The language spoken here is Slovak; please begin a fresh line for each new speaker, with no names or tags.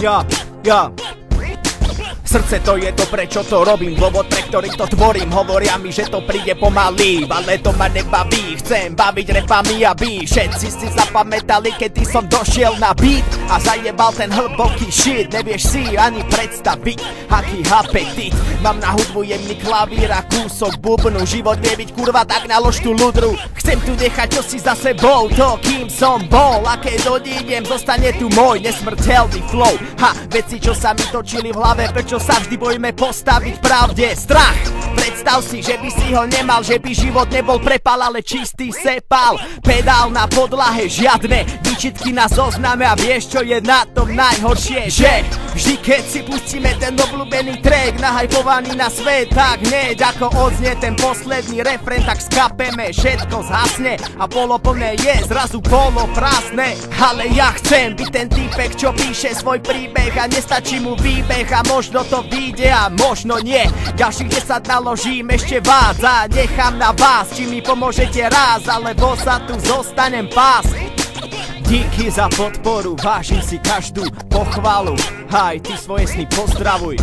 Ja. Srdce to je to, prečo to robím, dôvod, pre ktorý to tvorím. Hovoria mi, že to príde pomaly, ale to ma nebaví. Chcem baviť repami, aby všetci si zapamätali, kedy som došiel na beat a zajebal ten hlboký shit. Nevieš si ani predstaviť, aký apetit mám na hudbu, jemný klavír a kúsok bubnu. Život vie byť kurva, tak nalož tú ľudru. Chcem tu nechať čosi za sebou, to kým som bol. A keď odídem, zostane tu môj nesmrteľný flow. Veci, čo sa mi točili v hlave, prečo sa vždy bojíme postaviť pravde. Strach, predstav si, že by si ho nemal, že by život nebol prepal, ale čistý sepal. Pedál na podlahe, žiadne výčitky na zozname. A vieš, čo je na tom najhoršie? Že vždy, keď si pustíme ten obľúbený track, nahajpovaný na svet, tak hneď ako odznie ten posledný refrén, tak skapeme, všetko zhasne a poloplné je zrazu poloprázdne. Ale ja chcem byť ten týpek, čo píše svoj príbeh a nestačí mu výbeh a možno to vyjde a možno nie. Ďalších 10 naložím ešte vás a nechám na vás, či mi pomôžete raz, alebo sa tu zostanem pás. Díky za podporu, vážim si každú pochvalu, aj ty svoje sny pozdravuj.